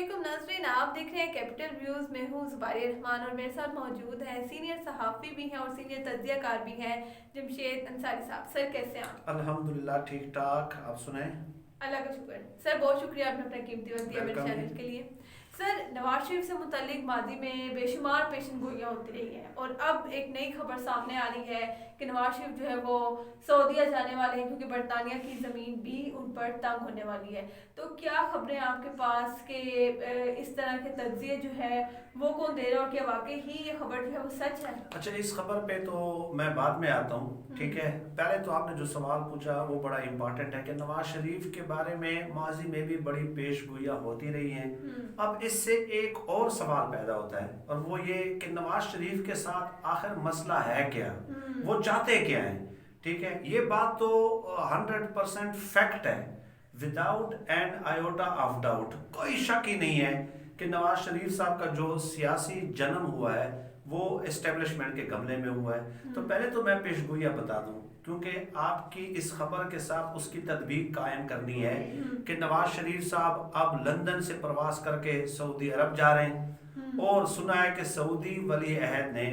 अस्सलामुअलैकुम नाज़रीन, आप देख रहे हैं कैपिटल व्यूज़। मैं हूँ ज़ुबारी रहमान और मेरे साथ मौजूद हैं सीनियर सहाफ़ी भी हैं और सीनियर तज्ज़ियाकार भी हैं जमशेद अंसारी साहब। सर कैसे हैं आप? अल्हम्दुलिल्लाह ठीक ठाक। आप सुने? अल्लाह का शुक्र। सर बहुत शुक्रिया आपने अपना कीमती वक्त दिया मेरे वेलकम। चैनल के लिए। सर नवाज शरीफ से मुतालिक माजी में बेशुमार पेशन गोइयाँ होती रही हैं और अब एक नई खबर सामने आ रही है कि नवाज शरीफ जो है वो सऊदीया जाने वाले हैं क्योंकि बरतानिया की ज़मीन भी उन पर तंग होने वाली है। तो क्या खबरें आपके पास कि इस तरह के तज्जिए जो है वो कौन दे रहा है और क्या वाकई ही ये खबर जो है वो सच है? अच्छा, इस खबर पे तो मैं बाद में आता हूँ, ठीक है। पहले तो आपने जो सवाल पूछा वो बड़ा इम्पोर्टेंट है कि नवाज शरीफ के बारे में माजी में भी बड़ी पेश गोइयाँ होती रही हैं। अब इससे एक और सवाल पैदा होता है और वो ये कि नवाज शरीफ के साथ आखिर मसला है क्या, वो चाहते क्या हैं। ठीक है, ये बात तो 100% फैक्ट है, without and iota of doubt. कोई शक ही नहीं है कि नवाज शरीफ साहब का जो सियासी जन्म हुआ है वो एस्टेब्लिशमेंट के गमले में हुआ है। तो पहले तो मैं पेशगोइयाँ बता दूं क्योंकि आपकी इस खबर के साथ उसकी तदबीक कायम करनी है कि नवाज शरीफ साहब अब लंदन से प्रवास करके सऊदी अरब जा रहे हैं और सुना है कि सऊदी वली अहद ने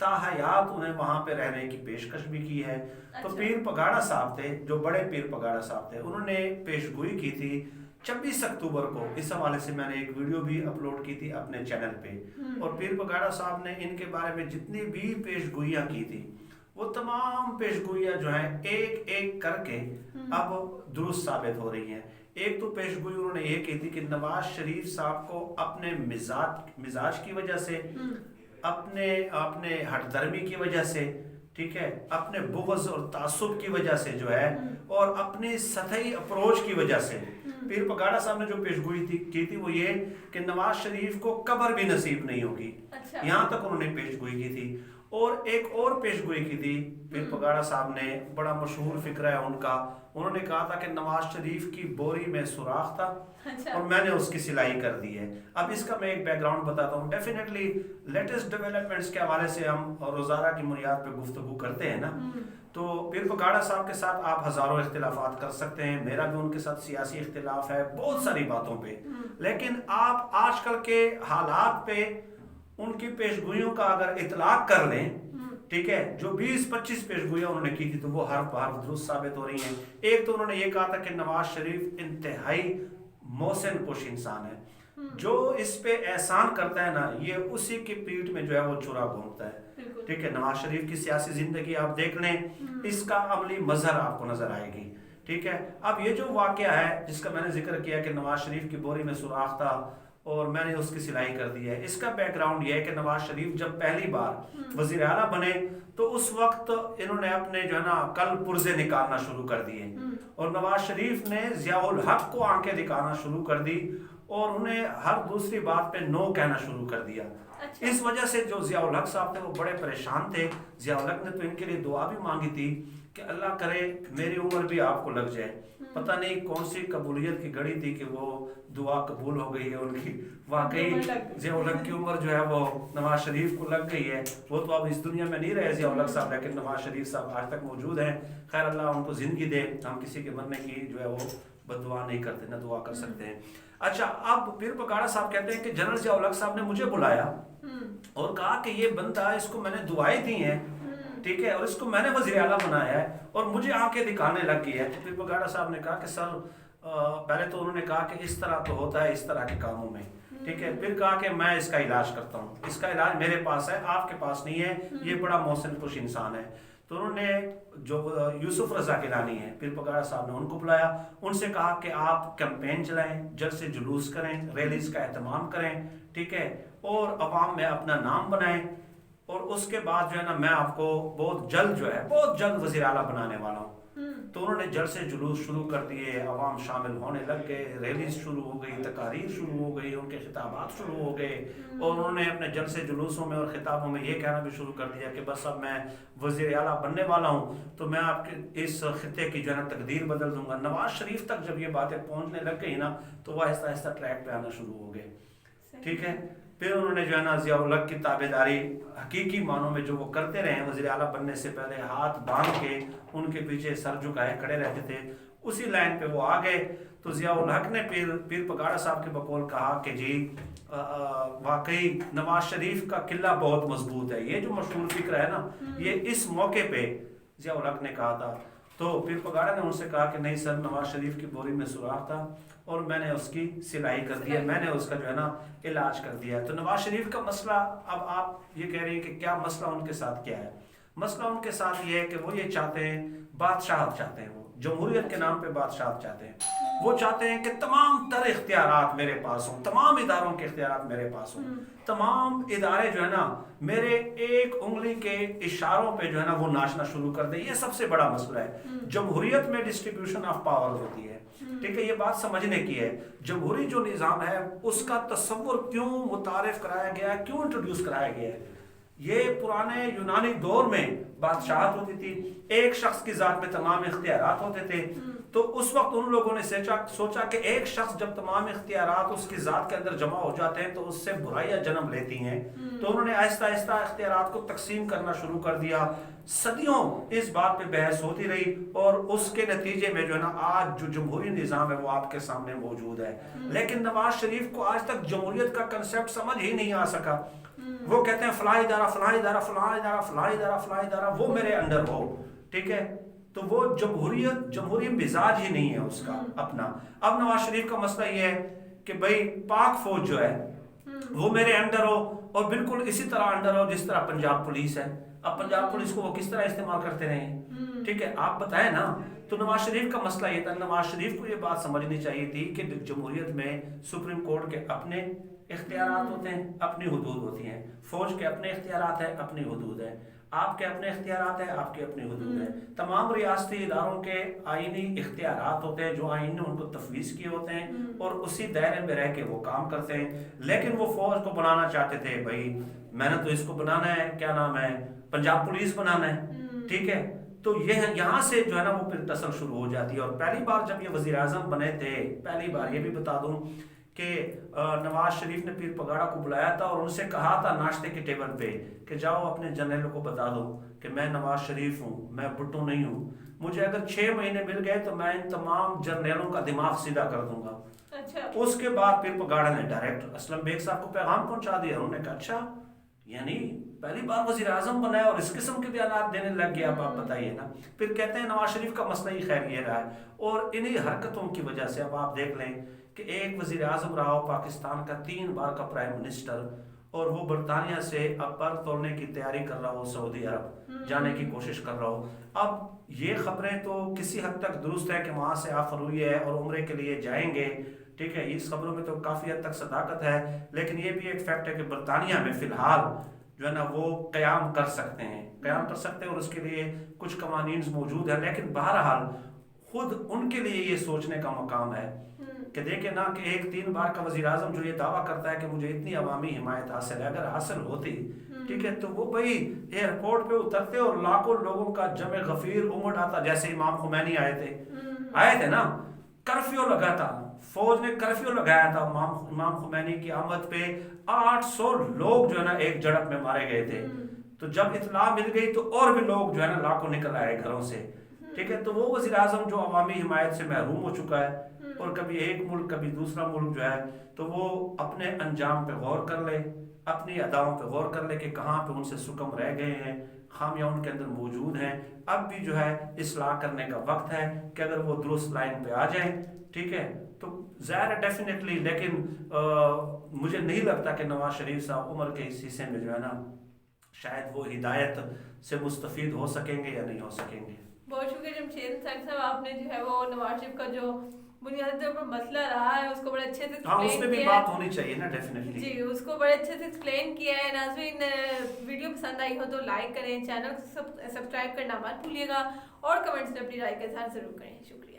ताहयात उन्हें वहां पे रहने की पेशकश भी की है। तो पीर पगाड़ा साहब थे, जो बड़े पीर पगाड़ा साहब थे, उन्होंने पेशगोई की थी 26 अक्टूबर को। इस हवाले से मैंने एक वीडियो भी अपलोड की थी अपने चैनल पे और पीर पगाड़ा साहब ने इनके बारे में जितनी भी पेशगोइयाँ की थी वो तमाम पेशगोइयाँ जो हैं एक एक करके अब दुरुस्त साबित हो रही हैं। एक तो पेशगोई उन्होंने ये की थी कि नवाज शरीफ साहब को अपने मिजाज की वजह से, अपने अपने हठधर्मी की वजह से, ठीक है, अपने बुग़्ज़ और तासुब की वजह से जो है और अपनी सतही अप्रोच की वजह से पीर पगाड़ा साहब ने जो पेशगोई की थी वो ये कि नवाज शरीफ को कब्र भी नसीब नहीं होगी। यहाँ तक उन्होंने पेशगोई की थी। और एक और पेशगोई की थी पीर पगाड़ा साहब ने, बड़ा मशहूर फिक्र है उनका। उन्होंने कहा था कि नवाज शरीफ की बोरी में सुराख था और मैंने उसकी सिलाई कर दी है। अब इसका मैं एक बैकग्राउंड बताता हूँ। डेफिनेटली लेटेस्ट डेवलपमेंट्स के हवाले से हम रोज़ाना की बुनियाद पे गुफ्तगू करते हैं ना, तो पीर पगाड़ा साहब के साथ आप हज़ारों इख्तिलाफात कर सकते हैं, मेरा भी उनके साथ सियासी इख्तिलाफ है बहुत सारी बातों पे, लेकिन आप आजकल के हालात पे उनकी पेशगोइयों का अगर इतलाक कर लें, ठीक है, जो 20-25 पेशगोइयाँ उन्होंने की थी तो वो हर बार दुरुस्त साबित हो रही हैं। एक तो उन्होंने ये कहा था कि नवाज शरीफ इंतहाई मोहसिन कुश इंसान है, जो इस पे एहसान करता है ना ये उसी की पीठ में जो है वो छुरा भोंकता है। ठीक है, नवाज शरीफ की सियासी जिंदगी आप देख लें, इसका अमली मजहर आपको नजर आएगी। ठीक है, अब ये जो वाकया है जिसका मैंने जिक्र किया कि नवाज शरीफ की बोरी में सुराख था और मैंने उसकी सिलाई कर दी है, इसका बैकग्राउंड ये है कि नवाज शरीफ जब पहली बार वजीर आला बने तो उस वक्त इन्होंने अपने जो है ना कल पुर्जे निकालना शुरू कर दिए और नवाज शरीफ ने जियाउल हक को आंखें दिखाना शुरू कर दी और उन्हें हर दूसरी बात पे नो कहना शुरू कर दिया। इस वजह से जो जियाउल हक साहब थे वो बड़े परेशान थे। जियाउल हक ने तो इनके लिए दुआ भी मांगी थी कि अल्लाह करे मेरी उम्र भी आपको लग जाए। पता नहीं कौन सी कबूलियत की घड़ी थी कि वो दुआ कबूल हो गई है उनकी। वाकई जियाउल हक की उम्र जो है वो नवाज शरीफ को लग गई है। वो तो अब इस दुनिया में नहीं रहे जियाउल हक साहब, लेकिन नवाज शरीफ साहब आज तक मौजूद हैं। खैर अल्लाह उनको जिंदगी दे, हम किसी के मरने की जो है वो बददुआ नहीं करते, ना दुआ कर सकते हैं। अच्छा, अब पीर पगाड़ा साहब कहते हैं कि जनरल जियाउल हक साहब ने मुझे बुलाया और कहा कि ये बंदा, इसको मैंने दुआएं दी हैं, ठीक है, और इसको मैंने वज़ीर आला बनाया है और मुझे आंखें दिखाने लग गई है। तो पीर पगाड़ा साहब ने कहा कि सर, पहले तो उन्होंने कहा कि इस तरह तो होता है इस तरह के कामों में, ठीक है। फिर कहा कि मैं इसका इलाज करता हूँ, इसका इलाज मेरे पास है, आपके पास नहीं है, ये बड़ा मोहसिन कुश इंसान है। तो उन्होंने जो यूसुफ रजा गिलानी है, पीर पगाड़ा साहब ने उनको बुलाया, उनसे कहा कि आप कैंपेन चलाएं, जल्द से जुलूस करें, रैलीज का एहतमाम करें, ठीक है, और अवाम में अपना नाम बनाएं और उसके बाद जो है ना मैं आपको बहुत जल्द वज़ीर आला बनाने वाला हूँ। तो उन्होंने जल्द से जुलूस शुरू कर दिए, अवाम शामिल होने लग गए, रैलीज शुरू हो गई, तकारीर शुरू हो गई, उनके खिताबात शुरू हो गए और उन्होंने अपने जल्द से जुलूसों में और खिताबों में ये कहना भी शुरू कर दिया कि बस अब मैं वज़ीर आला बनने वाला हूँ तो मैं आपके इस खिते की जो है ना तकदीर बदल दूंगा। नवाज शरीफ तक जब ये बातें पहुँचने लग गई ना तो वह आहिस्ता आहिस्ता ट्रैक पे आना शुरू हो गए। ठीक है, फिर उन्होंने जो है ना जियाउल हक की ताबेदारी हकीकी मानों में जो वो करते रहे, वज़ीर आला बनने से पहले हाथ बांध के उनके पीछे सर झुकाए खड़े रहते थे उसी लाइन पे वो आ गए। तो ज़ियाउल हक ने पीर पगाड़ा साहब के बकौल कहा कि जी वाकई नवाज शरीफ का किला बहुत मजबूत है। ये जो मशहूर फिक्र है ना, ये इस मौके पे ज़ियाउल हक ने कहा था। तो पीर पगाड़ा ने उनसे कहा कि नहीं सर, नवाज शरीफ की बोरी में सुराख था और मैंने उसकी सिलाई कर दी है, मैंने उसका जो है ना इलाज कर दिया है। तो नवाज शरीफ का मसला, अब आप ये कह रहे हैं कि क्या मसला उनके साथ क्या है? मसला उनके साथ ये है कि वो ये चाहते हैं, बादशाहत चाहते हैं, वो जमहूरियत के नाम पे बादशाहत चाहते हैं। वो चाहते हैं कि तमाम तर इख्तियारात मेरे पास हों, तमाम इदारों के इख्तियारात मेरे पास हों, तमाम इदारे जो है ना मेरे एक उंगली के इशारों पे जो है ना वो नाचना शुरू कर दें। ये सबसे बड़ा मसला है। जमहूरियत में डिस्ट्रीब्यूशन ऑफ पावर होती है, ठीक है, ये बात समझने की है। जमहूरी जो निज़ाम है उसका तस्वुर क्यों मुतारिफ कराया गया है, क्यों इंट्रोड्यूस कराया गया है? ये पुराने यूनानी दौर में बादशाहत होती थी, एक शख्स की जात में तमाम इख्तियारात होते थे। तो उस वक्त उन लोगों ने सोचा कि एक शख्स जब तमाम इख्तियारात उसकी जात के अंदर जमा हो जाते हैं तो उससे बुराइयां जन्म लेती हैं। तो उन्होंने आहिस्ता आहिस्ता इख्तियारात को तकसीम करना शुरू कर दिया। सदियों इस बात पे बहस होती रही और उसके नतीजे में जो है ना आज जो जमहूरी निज़ाम है वो आपके सामने मौजूद है। लेकिन नवाज शरीफ को आज तक जमहूरियत का कंसेप्ट समझ ही नहीं आ सका। वो कहते हैं फलां इदारा फलां इदारा फलां इदारा फलां इदारा फलां इदारा वो मेरे अंडर हो, ठीक है। तो वो जमहूरी मिजाज ही नहीं है उसका अपना। अब नवाज शरीफ का मसला ये है कि भाई पाक फौज जो है वो मेरे अंडर हो और बिल्कुल इसी तरह अंडर हो जिस तरह पंजाब पुलिस है। अब पंजाब पुलिस को वो किस तरह इस्तेमाल करते रहे, ठीक है, आप बताएं ना। तो नवाज शरीफ का मसला ये था, नवाज शरीफ को ये बात समझनी चाहिए थी कि जमहूरियत में सुप्रीम कोर्ट के अपने इख्तियारात होते हैं, अपनी हुदूद होती हैं, फौज के अपने इख्तियारात है, अपनी हुदूद है, आपके अपने इख्तियारात है, आपकी अपनी हुदूद है। तमाम रियासती इदारों के आईनी इख्तियारात होते हैं जो आइन ने उनको तफवीज़ किए होते हैं और उसी दायरे में रह के वो काम करते हैं। लेकिन वो फौज को बनाना चाहते थे, भाई मैंने तो इसको बनाना है, क्या नाम है, पंजाब पुलिस बनाना है, ठीक है। तो ये यहाँ से जो है ना वो फिर टसल शुरू हो जाती है। और पहली बार जब ये वज़ीर आज़म बने थे, पहली बार ये भी बता दूं कि नवाज शरीफ ने पीर पगाड़ा को बुलाया था और उनसे कहा था नाश्ते के टेबल पे कि जाओ अपने जनरल को बता दो कि मैं नवाज शरीफ हूँ, मैं भुट्टो नहीं हूँ, मुझे अगर 6 महीने मिल गए तो मैं इन तमाम जर्नलों का दिमाग सीधा कर दूंगा। अच्छा। उसके बाद पीर पगाड़ा ने डायरेक्ट असलम बेग साहब को पैगाम पहुंचा दिया। उन्होंने कहा अच्छा, यानी पहली बार वज़ीर आज़म बनाया और इस किस्म के बयान देने लग गया, आप बताइए ना। फिर कहते हैं नवाज शरीफ का मसला ही खैर ये रहा है और इन्हीं हरकतों की वजह से अब आप देख लें कि एक वज़ीर आज़म रहा हो पाकिस्तान का, 3 बार का प्राइम मिनिस्टर, और वो बरतानिया से अब पर तोड़ने की तैयारी कर रहा हो, सऊदी अरब जाने की कोशिश कर रहा हो। अब ये खबरें तो किसी हद तक दुरुस्त है कि वहाँ से ऑफर हुई है और उम्रे के लिए जाएंगे, ठीक है, इस खबरों में तो काफ़ी हद तक सदाकत है। लेकिन ये भी एक फैक्ट है कि बरतानिया में फ़िलहाल जो है ना वो क़याम कर सकते हैं और उसके लिए कुछ कवानीन मौजूद है। लेकिन बहरहाल खुद उनके लिए ये सोचने का मकाम है कि देखे ना कि एक 3 बार का वज़ीर आज़म जो ये दावा करता है कि मुझे इतनी अवामी हिमायत हासिल है, अगर हासिल होती, ठीक है, तो वो भाई एयरपोर्ट पे उतरते और लाखों लोगों का जमे गफीर उमड़ आता। जैसे इमाम खुमैनी आए थे ना, कर्फ्यू लगा था, फौज ने कर्फ्यू लगाया था इमाम खुमैनी की आमद पे। 800 लोग जो है ना एक झड़प में मारे गए थे। तो जब इत्तला मिल गई तो और भी लोग जो है ना लाखों निकल आए घरों से, ठीक है। तो वो वज़ीर आज़म जो अवामी हिमायत से महरूम हो चुका है और कभी एक मुल्क कभी दूसरा मुल्क जो है, तो वो अपने अंजाम पे गौर कर ले, अपनी अदाओं पे गौर कर ले कि कहाँ पे उनसे सुकम रह गए हैं, खामियां उनके अंदर मौजूद हैं। अब भी जो है इस्लाह करने का वक्त है कि अगर वो दुरुस्त लाइन पे आ जाएं, ठीक है, तो ज़ाहिर डेफिनेटली। लेकिन मुझे नहीं लगता कि नवाज शरीफ साहब उम्र के इस हिस्से में जो है ना शायद वो हिदायत से मुस्तफ़ीद हो सकेंगे या नहीं हो सकेंगे। बहुत शुक्रिया जमशेद साहब, आपने जो है वो नवाज शरीफ का जो बुनियादी तौर पर मसला रहा है उसको बड़े अच्छे से उसमें भी बात होनी चाहिए ना, डेफिनेटली जी, उसको बड़े अच्छे से एक्सप्लेन किया है। नाज़रीन, वीडियो पसंद आई हो तो लाइक करें, चैनल को सब्सक्राइब करना मत भूलिएगा और कमेंट्स में अपनी राय के साथ ज़रूर करें। शुक्रिया।